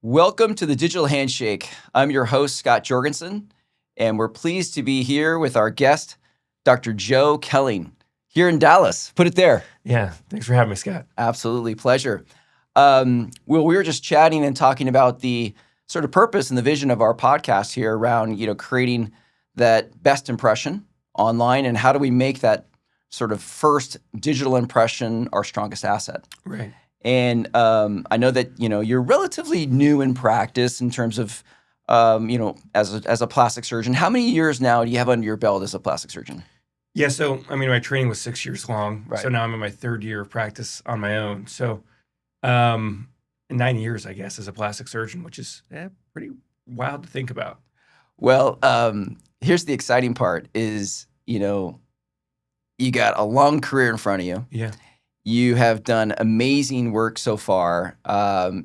Welcome to the Digital Handshake. I'm your host, Scott Jorgensen, and we're pleased to be here with our guest, Dr. Joe Kelling, here in Dallas. Put it there. Yeah, thanks for having me, Scott. Absolutely, pleasure. We were just chatting and talking about the sort of purpose and the vision of our podcast here around, creating that best impression online, and how do we make that sort of first digital impression our strongest asset. Right. And I know that you're relatively new in practice in terms of as a plastic surgeon. How many years now do you have under your belt as a plastic surgeon? Yeah, so my training was 6 years long. Right. So now I'm in my third year of practice on my own. So 9 years, I guess, as a plastic surgeon, which is pretty wild to think about. Well, here's the exciting part: is you got a long career in front of you. Yeah. You have done amazing work so far. All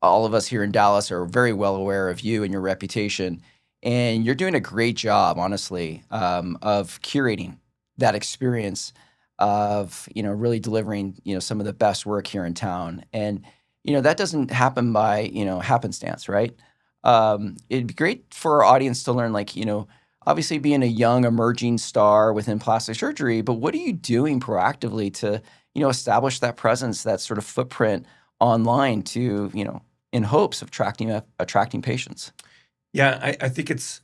of us here in Dallas are very well aware of you and your reputation, and you're doing a great job, honestly, of curating that experience of really delivering some of the best work here in town. And that doesn't happen by happenstance, right? It'd be great for our audience to learn, obviously being a young emerging star within plastic surgery, but what are you doing proactively to establish that presence, that sort of footprint online to in hopes of attracting patients? Yeah, I think it's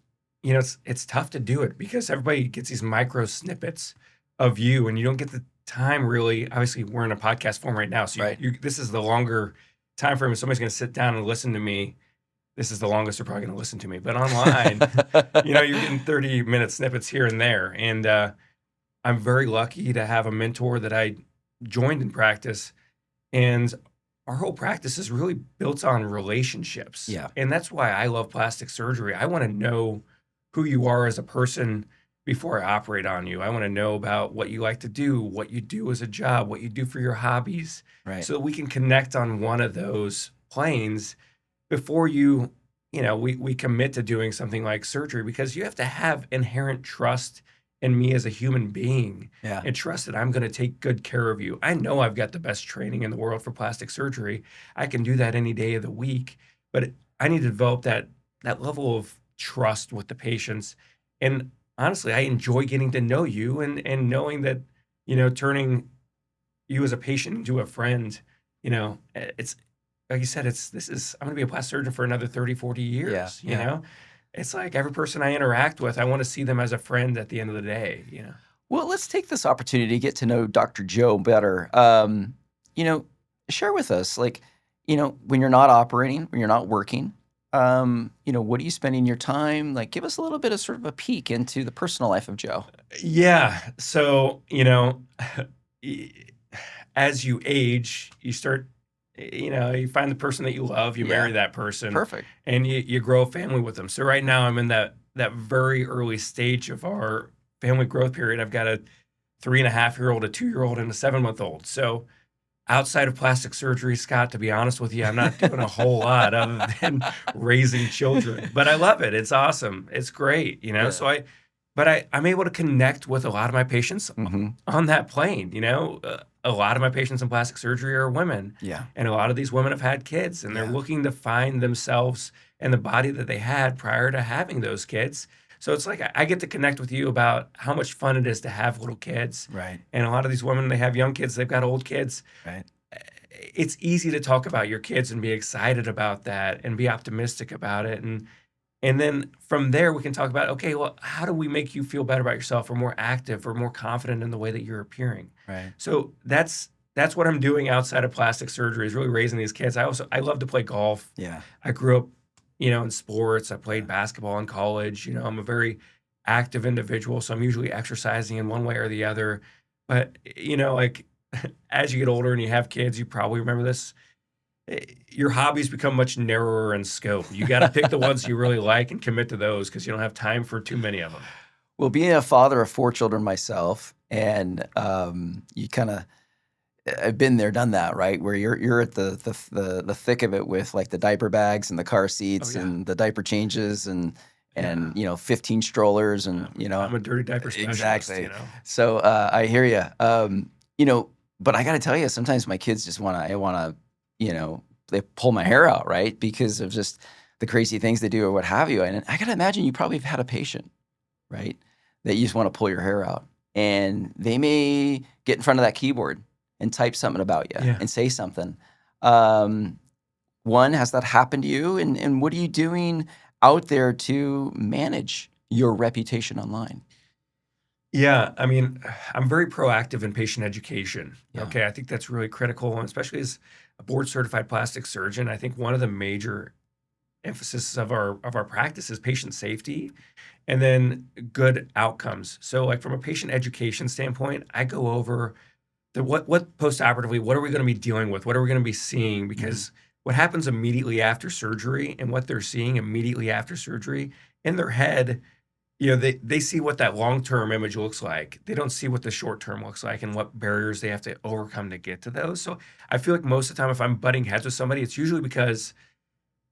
tough to do it because everybody gets these micro snippets of you, and you don't get the time really. Obviously, we're in a podcast form right now, so Right. This is the longer time frame. If somebody's going to sit down and listen to me, this is the longest they're probably going to listen to me. But online, you're getting 30-minute snippets here and there. And I'm very lucky to have a mentor that I joined in practice. And our whole practice is really built on relationships. Yeah. And that's why I love plastic surgery. I want to know who you are as a person before I operate on you. I want to know about what you like to do, what you do as a job, what you do for your hobbies, Right. so that we can connect on one of those planes before we commit to doing something like surgery, because you have to have inherent trust in me as a human being. Yeah. And trust that I'm going to take good care of you. I know I've got the best training in the world for plastic surgery. I can do that any day of the week, but I need to develop that level of trust with the patients. And honestly, I enjoy getting to know you and knowing that, turning you as a patient into a friend, it's like you said, I'm going to be a plastic surgeon for another 30, 40 years, Yeah. It's like every person I interact with, I want to see them as a friend at the end of the day, Well, let's take this opportunity to get to know Dr. Joe better. Share with us, when you're not operating, when you're not working, what are you spending your time? Give us a little bit of sort of a peek into the personal life of Joe. Yeah. So, as you age, you start, you find the person that you love, you marry that person. Perfect. And you grow a family with them. So right now I'm in that very early stage of our family growth period. I've got a 3.5-year-old, a 2-year-old, and a 7-month-old. So outside of plastic surgery, Scott, to be honest with you, I'm not doing a whole lot other than raising children. But I love it. It's awesome. It's great, Yeah. So I'm able to connect with a lot of my patients on that plane, A lot of my patients in plastic surgery are women. Yeah. And a lot of these women have had kids, and they're looking to find themselves and the body that they had prior to having those kids. So it's like I get to connect with you about how much fun it is to have little kids. Right. And a lot of these women, they have young kids, they've got old kids. Right. It's easy to talk about your kids and be excited about that and be optimistic about it. And then from there, we can talk about, okay, well, how do we make you feel better about yourself, or more active, or more confident in the way that you're appearing? Right. So that's what I'm doing outside of plastic surgery, is really raising these kids. I love to play golf. Yeah. I grew up, in sports. I played basketball in college. I'm a very active individual, so I'm usually exercising in one way or the other. But, as you get older and you have kids, you probably remember this. Your hobbies become much narrower in scope. You got to pick the ones you really like and commit to those, because you don't have time for too many of them. Well, being a father of 4 children myself, and you kind of, I've been there, done that, right? Where you're at the thick of it with the diaper bags and the car seats and the diaper changes and 15 strollers and I'm a dirty diaper specialist. Exactly. So I hear you. But I got to tell you, sometimes my kids just want to they pull my hair out, right? Because of just the crazy things they do or what have you. And I gotta imagine you probably have had a patient, right? That you just want to pull your hair out. And they may get in front of that keyboard and type something about you Yeah. and say something. Um, One, has that happened to you? And what are you doing out there to manage your reputation online? Yeah, I mean, I'm very proactive in patient education. Yeah. Okay, I think that's really critical, and especially as a board certified plastic surgeon, I think one of the major emphasis of our practice is patient safety and then good outcomes. So, like from a patient education standpoint, I go over the what postoperatively, what are we going to be dealing with? What are we going to be seeing? Mhm. Because what happens immediately after surgery and what they're seeing immediately after surgery in their head, they see what that long-term image looks like. They don't see what the short term looks like and what barriers they have to overcome to get to those. So I feel like most of the time if I'm butting heads with somebody, it's usually because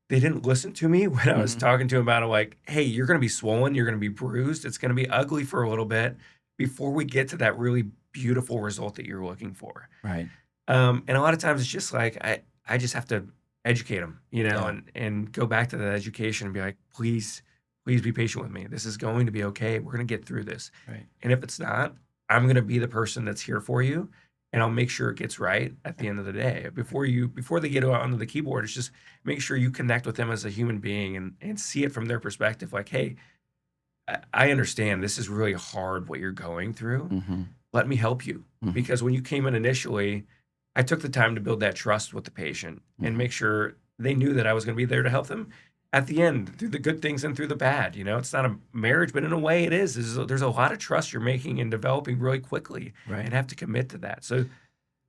they didn't listen to me when I was Mhm. talking to them about it, like, hey, you're gonna be swollen, you're gonna be bruised, it's gonna be ugly for a little bit before we get to that really beautiful result that you're looking for. Right. And a lot of times it's just like I just have to educate them, Yeah. and go back to that education and be like, please be patient with me. This is going to be okay. We're gonna get through this. Right. And if it's not, I'm gonna be the person that's here for you, and I'll make sure it gets right at the end of the day. Before they get onto the keyboard, it's just make sure you connect with them as a human being and see it from their perspective. Like, hey, I understand this is really hard what you're going through. Mhm. Let me help you. Mhm. Because when you came in initially, I took the time to build that trust with the patient and Mhm. make sure they knew that I was going to be there to help them at the end through the good things and through the bad. It's not a marriage, but in a way it is. There's a lot of trust you're making and developing really quickly Right. and have to commit to that. So,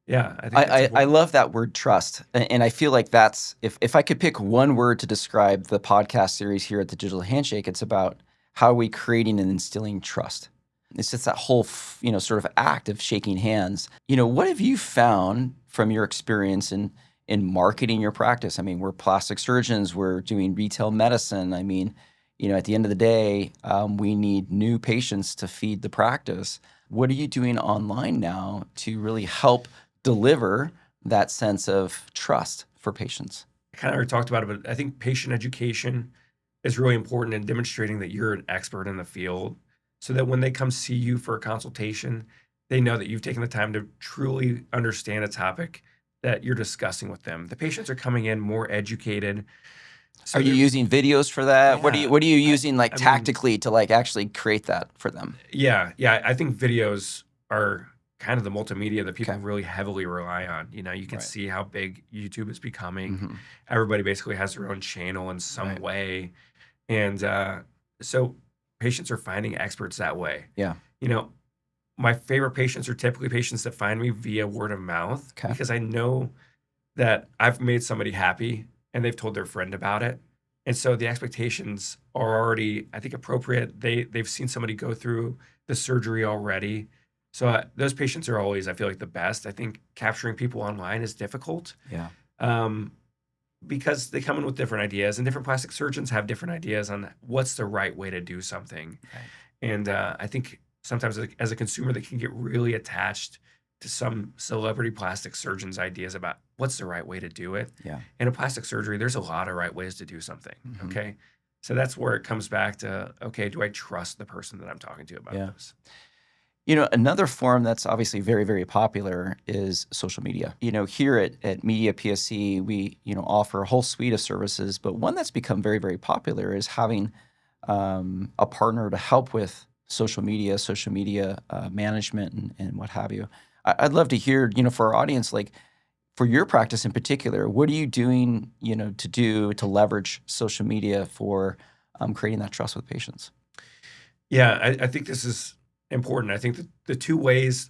yeah, I think that's I important. love that word trust, and I feel like that's if I could pick one word to describe the podcast series here at the Digital Handshake, it's about how are we creating and instilling trust. It's just that whole sort of act of shaking hands. What have you found from your experience in marketing your practice? I mean, we're plastic surgeons, we're doing retail medicine. I mean, at the end of the day, we need new patients to feed the practice. What are you doing online now to really help deliver that sense of trust for patients? I kind of already talked about it, but I think patient education is really important in demonstrating that you're an expert in the field so that when they come see you for a consultation, they know that you've taken the time to truly understand a topic that you're discussing with them. The patients are coming in more educated. Are So you they're, using videos for that? What are you yeah, what are you I, using like I mean, tactically to like actually create that for them? yeah, I think videos are kind of the multimedia that people Okay. really heavily rely on. You can Right. see how big YouTube is becoming. Mhm. Everybody basically has their own channel in some Right. way. And so patients are finding experts that way. Yeah. You know, my favorite patients are typically patients that find me via word of mouth Okay. because I know that I've made somebody happy and they've told their friend about it. And so the expectations are already, I think, appropriate. They've seen somebody go through the surgery already. So those patients are always, I feel like, the best. I think capturing people online is difficult. Yeah. Um, because they come in with different ideas, and different plastic surgeons have different ideas on what's the right way to do something. Right. And I think sometimes as a consumer, they can get really attached to some celebrity plastic surgeon's ideas about what's the right way to do it. Yeah. In a plastic surgery, there's a lot of right ways to do something. Mhm. Okay. So that's where it comes back to, okay, do I trust the person that I'm talking to about Yeah. this? Another form that's obviously very, very popular is social media. Here at Media PSC, we, offer a whole suite of services, but one that's become very, very popular is having a partner to help with social media management, and what have you. I'd love to hear, for our audience, like for your practice in particular, what are you doing, to leverage social media for creating that trust with patients? Yeah, I think this is important. I think that the two ways,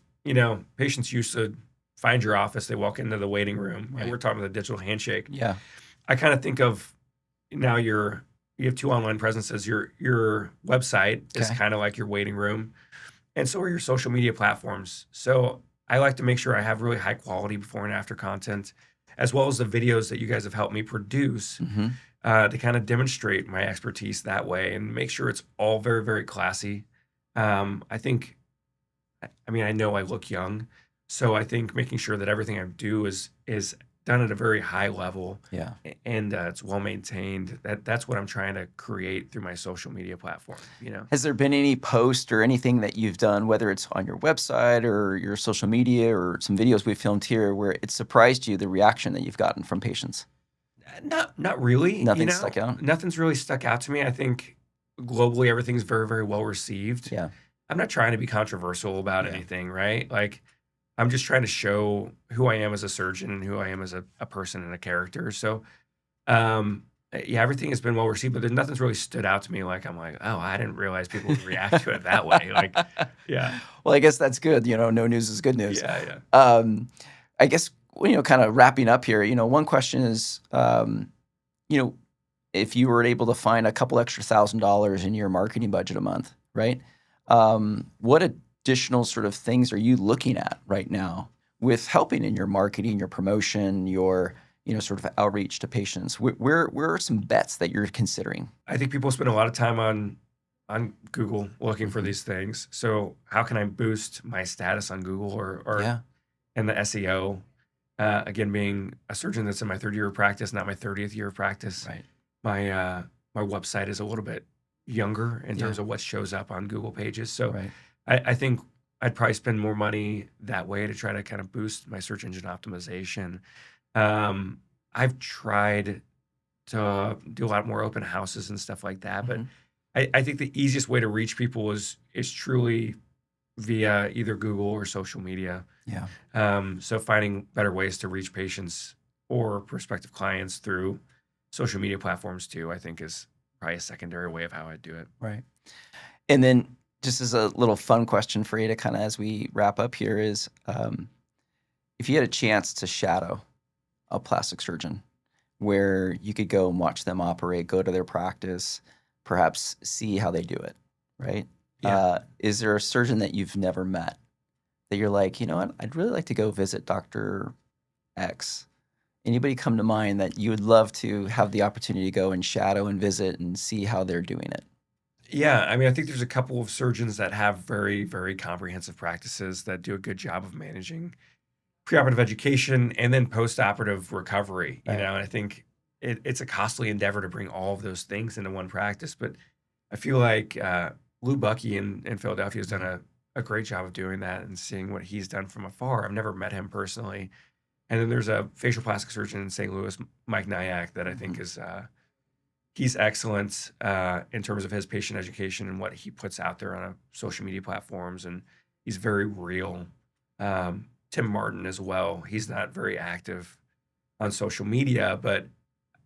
patients used to find your office, they walk into the waiting room, and Right. we're talking about the digital handshake. Yeah. I kind of think of now you have two online presences. Your website is Okay. kind of like your waiting room, and so are your social media platforms. So I like to make sure I have really high quality before and after content, as well as the videos that you guys have helped me produce Hmm. to kind of demonstrate my expertise that way and make sure it's all very, very classy. I think, I mean, I know I look young, so I think making sure that everything I do is done at a very high level, Yeah. and it's well maintained. That's what I'm trying to create through my social media platform. Has there been any post or anything that you've done, whether it's on your website or your social media or some videos we filmed here, where it surprised you the reaction that you've gotten from patients? Not really. Nothing stuck out? Nothing's really stuck out to me. I think globally everything's very, very well received. Yeah. I'm not trying to be controversial about Yeah. anything, right? Like, I'm just trying to show who I am as a surgeon and who I am as a person and a character. So, um, yeah, everything has been well received, but there's nothing's really stood out to me. Like, I'm like, oh, I didn't realize people would react to it that way. Like, yeah, Well, I guess that's good. No news is good news. yeah. Um, I guess, kind of wrapping up here, one question is, you know, if you were able to find a couple extra $1,000 in your marketing budget a month, right? What additional sort of things are you looking at right now with helping in your marketing, your promotion, your, sort of outreach to patients? Where are some bets that you're considering? I think people spend a lot of time on Google looking for Mhm. these things. So, how can I boost my status on Google or Yeah, and the SEO? Again, being a surgeon that's in my third year of practice, not my 30th year of practice, right. my website is a little bit younger in Yeah, terms of what shows up on Google pages. So right. I think I'd probably spend more money that way to try to kind of boost my search engine optimization. Um, I've tried to do a lot more open houses and stuff like that, but Hmm. I think the easiest way to reach people is truly via either Google or social media. Yeah, So finding better ways to reach patients or prospective clients through social media platforms too, I think is probably a secondary way of how I do it. right. And then just as a little fun question for you to kind of as we wrap up here is, if you had a chance to shadow a plastic surgeon where you could go and watch them operate, go to their practice, perhaps see how they do it, right? Yeah. Is there a surgeon that you've never met that you're like, you know what, I'd really like to go visit Dr. X? Anybody come to mind that you would love to have the opportunity to go and shadow and visit and see how they're doing it? Yeah. I mean, I think there's a couple of surgeons that have very, very comprehensive practices that do a good job of managing preoperative education and then postoperative recovery. Right. And I think it's a costly endeavor to bring all of those things into one practice. But I feel like Lou Bucky in Philadelphia has done a great job of doing that and seeing what he's done from afar. I've never met him personally. And then there's a facial plastic surgeon in St. Louis, Mike Nyack, that I think is he's excellent in terms of his patient education and what he puts out there on social media platforms, and he's very real. Tim Martin as well. He's not very active on social media, but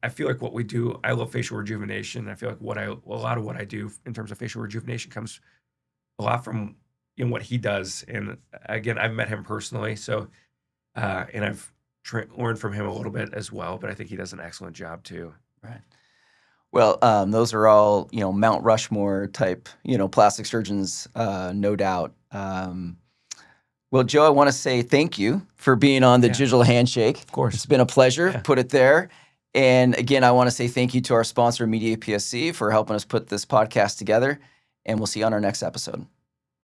I feel like what we do, I love facial rejuvenation. I feel like a lot of what I do in terms of facial rejuvenation comes a lot from what he does. And again, I've met him personally, so and I've learned from him a little bit as well. But I think he does an excellent job too. Right. Well, those are all, Mount Rushmore type, plastic surgeons, no doubt. Well, Joe, I want to say thank you for being on the Yeah. Digital Handshake. Of course. It's been a pleasure. Yeah. Put it there. And again, I want to say thank you to our sponsor, Media PSC, for helping us put this podcast together. And we'll see you on our next episode.